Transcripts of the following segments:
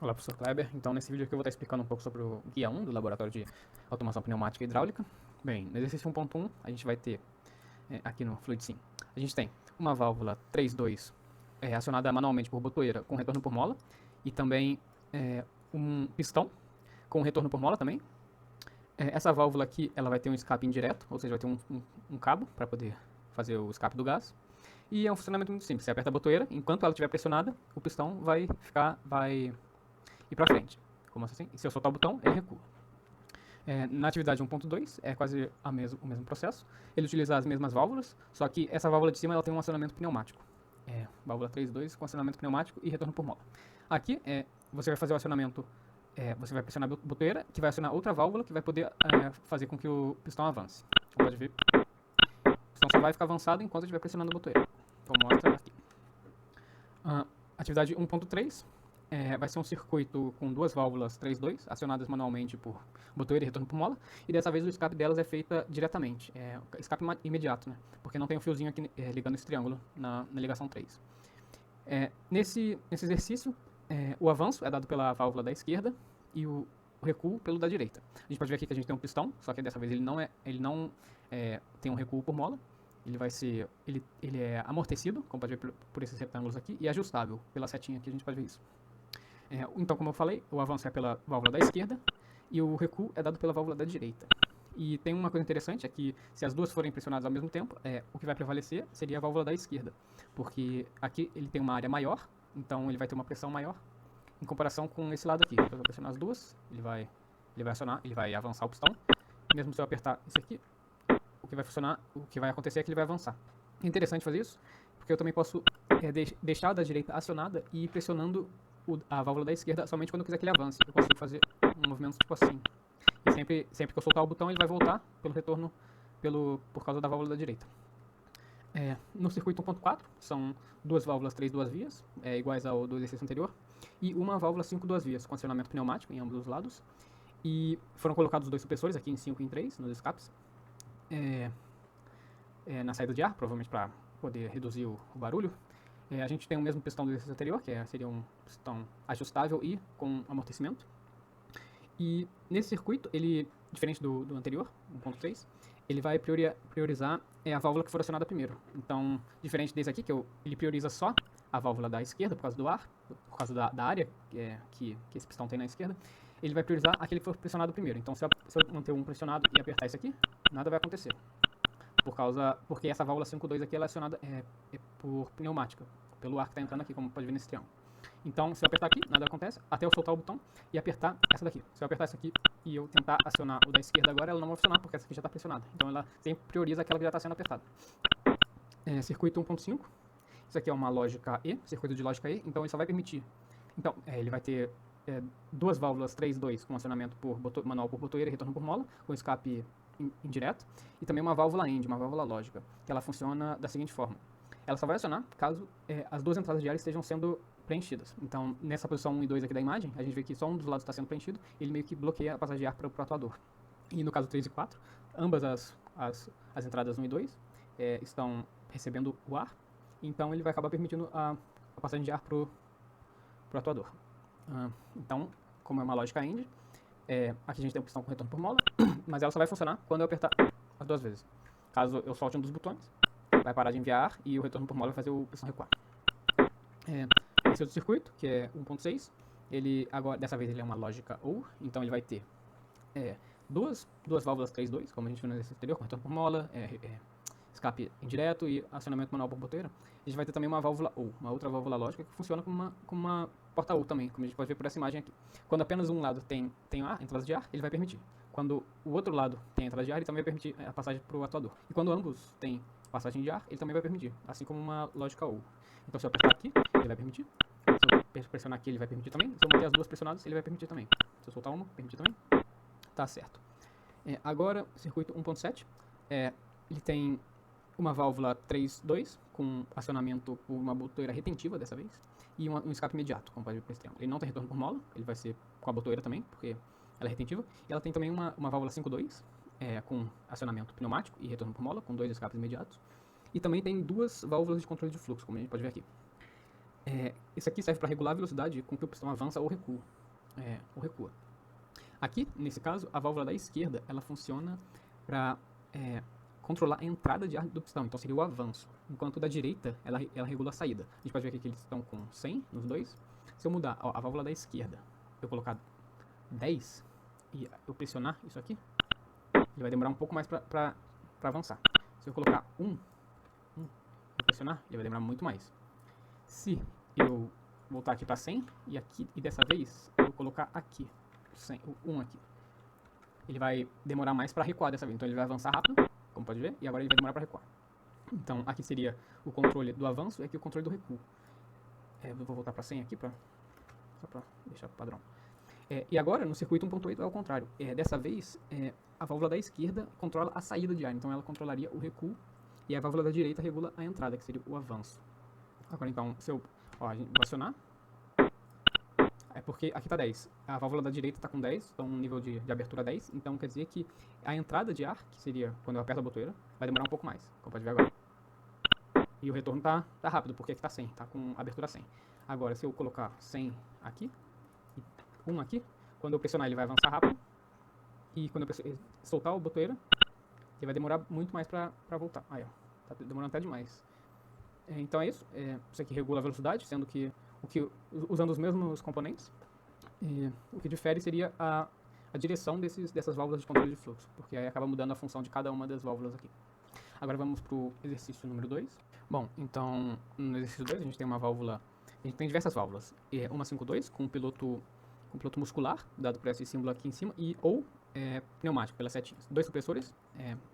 Olá, professor Kleber. Então, nesse vídeo aqui eu vou estar explicando um pouco sobre o guia 1 do Laboratório de Automação Pneumática e Hidráulica. Bem, no exercício 1.1, a gente vai ter, aqui no FluidSim, a gente tem uma válvula 3.2 acionada manualmente por botoeira com retorno por mola e também um pistão com retorno por mola também. Essa válvula aqui, ela vai ter um escape indireto, ou seja, vai ter um cabo para poder fazer o escape do gás. E é um funcionamento muito simples. Você aperta a botoeira, enquanto ela estiver pressionada, o pistão vai ir para frente. Como assim? E se eu soltar o botão, ele recua. Na atividade 1.2 é quase o mesmo processo. Ele utiliza as mesmas válvulas, só que essa válvula de cima ela tem um acionamento pneumático. Válvula 3.2 com acionamento pneumático e retorno por mola. Aqui você vai fazer o acionamento, você vai pressionar a botoeira, que vai acionar outra válvula que vai poder fazer com que o pistão avance. Como pode ver, o pistão só vai ficar avançado enquanto estiver pressionando a botoeira. Então mostra aqui. Atividade 1.3 vai ser um circuito com duas válvulas 3.2 acionadas manualmente por botoeira e retorno por mola, e dessa vez o escape delas é feita diretamente, escape imediato, né? Porque não tem um fiozinho aqui ligando esse triângulo na ligação 3. Nesse exercício, o avanço é dado pela válvula da esquerda e o recuo pelo da direita. A gente pode ver aqui que a gente tem um pistão, só que dessa vez ele não tem um recuo por mola. Ele é amortecido, como pode ver por esses retângulos aqui, e ajustável pela setinha aqui, a gente pode ver isso. Então, como eu falei, o avanço é pela válvula da esquerda e o recuo é dado pela válvula da direita. E tem uma coisa interessante, é que se as duas forem pressionadas ao mesmo tempo, o que vai prevalecer seria a válvula da esquerda, porque aqui ele tem uma área maior, então ele vai ter uma pressão maior, em comparação com esse lado aqui. Se eu pressionar as duas, ele vai acionar, ele vai avançar o pistão, mesmo se eu apertar isso aqui, o que vai acontecer é que ele vai avançar. É interessante fazer isso, porque eu também posso deixar a da direita acionada e ir pressionando a válvula da esquerda somente quando eu quiser que ele avance. Eu consigo fazer um movimento tipo assim. E sempre que eu soltar o botão, ele vai voltar pelo retorno por causa da válvula da direita. No circuito 1.4, são duas válvulas 3 vias, iguais ao do exercício anterior, e uma válvula 5 vias, com acionamento pneumático em ambos os lados. E foram colocados dois supressores aqui em 5 e em 3, nos escapes. Na saída de ar, provavelmente para poder reduzir o barulho. A gente tem o mesmo pistão do exercício anterior, que seria um pistão ajustável e com amortecimento. E nesse circuito, ele, diferente do anterior, 1.3, ele vai priorizar a válvula que for acionada primeiro. Então, diferente desse aqui, ele prioriza só a válvula da esquerda, por causa do ar, por causa da área que esse pistão tem na esquerda, ele vai priorizar aquele que for pressionado primeiro. Então, se eu manter um pressionado e apertar esse aqui, nada vai acontecer. Porque essa válvula 5.2 aqui ela é acionada por pneumática, pelo ar que está entrando aqui, como pode ver nesse triângulo. Então, se eu apertar aqui, nada acontece, até eu soltar o botão e apertar essa daqui. Se eu apertar essa aqui e eu tentar acionar o da esquerda agora, ela não vai funcionar, porque essa aqui já está pressionada. Então, ela sempre prioriza aquela que já está sendo apertada. Circuito 1.5, isso aqui é uma lógica E, circuito de lógica E, então ele só vai permitir. Então, ele vai ter duas válvulas 3.2 com acionamento manual por botoeira e retorno por mola, com escape indireto, e também uma válvula END, uma válvula lógica, que ela funciona da seguinte forma. Ela só vai acionar caso as duas entradas de ar estejam sendo preenchidas. Então, nessa posição 1 e 2 aqui da imagem, a gente vê que só um dos lados está sendo preenchido, ele meio que bloqueia a passagem de ar para o atuador. E no caso 3 e 4, ambas as entradas 1 e 2 estão recebendo o ar, então ele vai acabar permitindo a passagem de ar para o atuador. Então, como é uma lógica END, aqui a gente tem um pistão com retorno por mola, mas ela só vai funcionar quando eu apertar as duas vezes. Caso eu solte um dos botões, vai parar de enviar ar e o retorno por mola vai fazer o pistão recuar. Esse outro circuito, que é 1.6, dessa vez ele é uma lógica OR, então ele vai ter duas válvulas 3.2, como a gente viu no exercício anterior, com retorno por mola, escape indireto e acionamento manual por botoeira. A gente vai ter também uma válvula OR, uma outra válvula lógica que funciona como uma porta OR também, como a gente pode ver por essa imagem aqui. Quando apenas um lado tem ar, entrada de ar, ele vai permitir. Quando o outro lado tem entrada de ar, ele também vai permitir a passagem para o atuador. E quando ambos têm passagem de ar, ele também vai permitir, assim como uma lógica OR. Então, se eu apertar aqui, ele vai permitir. Se eu pressionar aqui, ele vai permitir também. Se eu manter as duas pressionadas, ele vai permitir também. Se eu soltar uma, permitir também. Tá certo. Agora, circuito 1.7, ele tem uma válvula 3.2 com acionamento por uma botoeira retentiva dessa vez e um escape imediato, como pode ver por esse triângulo. Ele não tem retorno por mola, ele vai ser com a botoeira também, porque ela é retentiva. E ela tem também uma válvula 5.2 com acionamento pneumático e retorno por mola, com dois escapes imediatos. E também tem duas válvulas de controle de fluxo, como a gente pode ver aqui. Isso aqui serve para regular a velocidade com que o pistão avança ou recua. Aqui, nesse caso, a válvula da esquerda, ela funciona para controlar a entrada de ar do pistão, então seria o avanço. Enquanto da direita, ela regula a saída. A gente pode ver aqui que eles estão com 100 nos dois. Se eu mudar a válvula da esquerda, eu colocar 10 e eu pressionar isso aqui, ele vai demorar um pouco mais para avançar. Se eu colocar 1 e pressionar, ele vai demorar muito mais. Se eu voltar aqui para 100 e dessa vez eu colocar aqui, 100, o 1 aqui, ele vai demorar mais para recuar dessa vez. Então ele vai avançar rápido, como pode ver, e agora ele vai demorar para recuar. Então aqui seria o controle do avanço e aqui o controle do recuo. Eu vou voltar para 100 aqui, só para deixar padrão. E agora, no circuito 1.8 é o contrário. Dessa vez, a válvula da esquerda controla a saída de ar, então ela controlaria o recuo, e a válvula da direita regula a entrada, que seria o avanço. Agora então, a gente vai acionar, porque aqui está 10. A válvula da direita está com 10, então um nível de abertura 10, então quer dizer que a entrada de ar, que seria quando eu aperto a botoeira, vai demorar um pouco mais, como pode ver agora. E o retorno tá rápido, porque aqui está 100, está com abertura 100. Agora, se eu colocar 100 aqui, e 1 aqui, quando eu pressionar ele vai avançar rápido, e quando eu soltar a botoeira, ele vai demorar muito mais para voltar. Aí, ó, tá demorando até demais. Então é isso. Isso aqui regula a velocidade, sendo que usando os mesmos componentes. O que difere seria a direção dessas válvulas de controle de fluxo, porque aí acaba mudando a função de cada uma das válvulas aqui. Agora vamos para o exercício número 2. Bom, então no exercício 2 a gente tem uma válvula, a gente tem diversas válvulas. Uma 5.2 com piloto muscular, dado por esse símbolo aqui em cima, ou pneumático, pelas setinhas. 2 compressores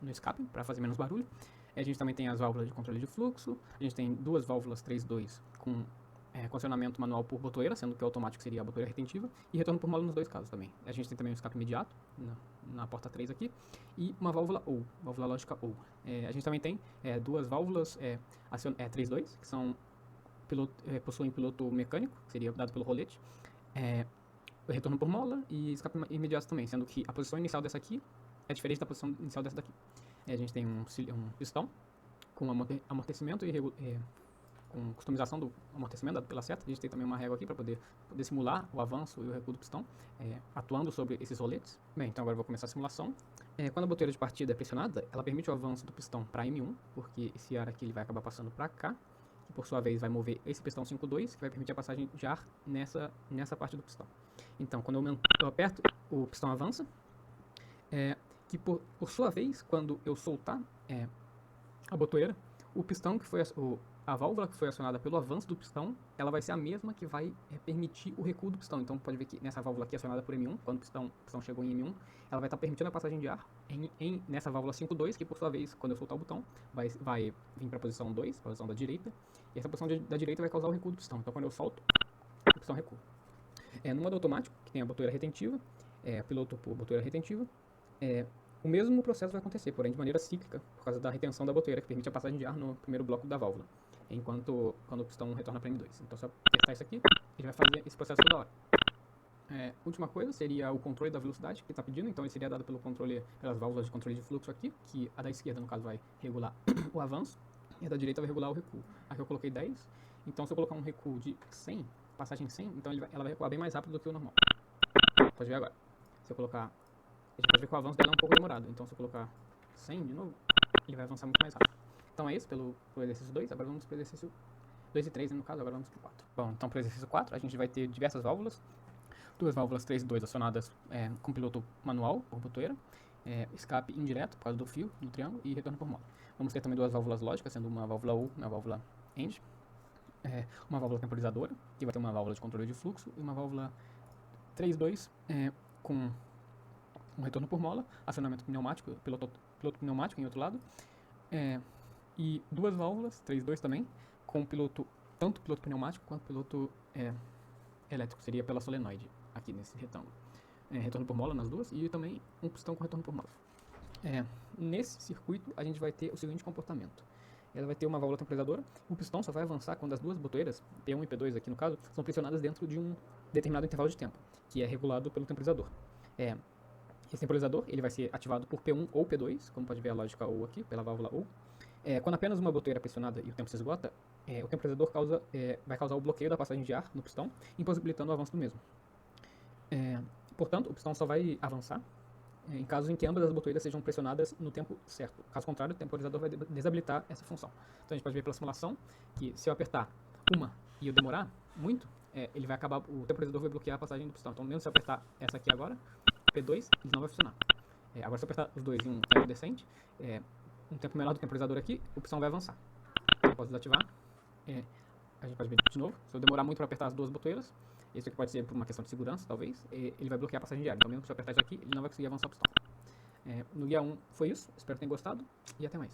no escape, para fazer menos barulho. A gente também tem as válvulas de controle de fluxo. A gente tem 2 válvulas 3.2 com condicionamento manual por botoeira, sendo que o automático seria a botoeira retentiva, e retorno por mola nos 2 casos também. A gente tem também o escape imediato, na porta 3 aqui, e uma válvula OU, válvula lógica OU. A gente também tem 2 válvulas 3.2, que são possuem piloto mecânico, que seria dado pelo rolete, retorno por mola e escape imediato também, sendo que a posição inicial dessa aqui é diferente da posição inicial dessa daqui. A gente tem um pistão com amortecimento e com customização do amortecimento dado pela seta. A gente tem também uma régua aqui para poder simular o avanço e o recuo do pistão, atuando sobre esses roletes. Bem, então agora eu vou começar a simulação. Quando a botoeira de partida é pressionada, ela permite o avanço do pistão para M1, porque esse ar aqui ele vai acabar passando para cá, que por sua vez vai mover esse pistão 5.2, que vai permitir a passagem de ar nessa parte do pistão. Então, quando eu aperto, o pistão avança, que por sua vez, quando eu soltar a botoeira, o pistão que foi a válvula que foi acionada pelo avanço do pistão, ela vai ser a mesma que vai permitir o recuo do pistão. Então pode ver que nessa válvula aqui acionada por M1, quando o pistão chegou em M1, ela vai estar permitindo a passagem de ar nessa válvula 5.2, que por sua vez, quando eu soltar o botão, vai vir para a posição 2, a posição da direita, e essa posição da direita vai causar o recuo do pistão. Então quando eu solto, o pistão recua. No modo automático, que tem a botoeira retentiva, piloto por botoeira retentiva, o mesmo processo vai acontecer, porém de maneira cíclica, por causa da retenção da botoeira, que permite a passagem de ar no primeiro bloco da válvula, quando o pistão retorna para M2. Então, se eu apertar isso aqui, ele vai fazer esse processo toda hora. Última coisa seria o controle da velocidade que está pedindo, então ele seria dado pelas válvulas de controle de fluxo aqui, que a da esquerda, no caso, vai regular o avanço, e a da direita vai regular o recuo. Aqui eu coloquei 10, então se eu colocar um recuo de 100, passagem 100, então ela vai recuar bem mais rápido do que o normal. Pode ver agora. Se eu colocar... A gente pode ver que o avanço dela é um pouco demorado, então se eu colocar 100 de novo, ele vai avançar muito mais rápido. Então é isso pelo exercício 2, agora vamos para o exercício 2 e 3, no caso, agora vamos para o 4. Bom, então para o exercício 4 a gente vai ter diversas válvulas, 2 válvulas 3 e 2 acionadas com piloto manual, por botoeira, escape indireto, por causa do fio, no triângulo, e retorno por mola. Vamos ter também 2 válvulas lógicas, sendo uma válvula U e uma válvula END, uma válvula temporizadora, que vai ter uma válvula de controle de fluxo, e uma válvula 3.2 com um retorno por mola, acionamento pneumático, piloto pneumático em outro lado, e 2 válvulas, 3.2 também, com tanto piloto pneumático quanto piloto elétrico, seria pela solenoide, aqui nesse retângulo. Retorno por mola nas duas, e também um pistão com retorno por mola. Nesse circuito, a gente vai ter o seguinte comportamento. Ela vai ter uma válvula temporizadora, o pistão só vai avançar quando as duas botoeiras, P1 e P2 aqui no caso, são pressionadas dentro de um determinado intervalo de tempo, que é regulado pelo temporizador. Esse temporizador ele vai ser ativado por P1 ou P2, como pode ver a lógica OU aqui, pela válvula OU. Quando apenas uma botoeira é pressionada e o tempo se esgota, o temporizador vai causar o bloqueio da passagem de ar no pistão, impossibilitando o avanço do mesmo. Portanto, o pistão só vai avançar em casos em que ambas as botoeiras sejam pressionadas no tempo certo. Caso contrário, o temporizador vai desabilitar essa função. Então a gente pode ver pela simulação que se eu apertar uma e eu demorar muito, ele vai acabar, o temporizador vai bloquear a passagem do pistão. Então mesmo se eu apertar essa aqui agora, P2, ele não vai funcionar. Agora se eu apertar os dois em um tempo decente, um tempo menor do temporizador aqui, o pistão vai avançar. Então eu posso desativar. A gente pode ver de novo. Se eu demorar muito para apertar as duas botoeiras, isso aqui pode ser por uma questão de segurança, talvez, ele vai bloquear a passagem de ar. Então mesmo se eu apertar isso aqui, ele não vai conseguir avançar o pistão. No guia 1 foi isso. Espero que tenham gostado e até mais.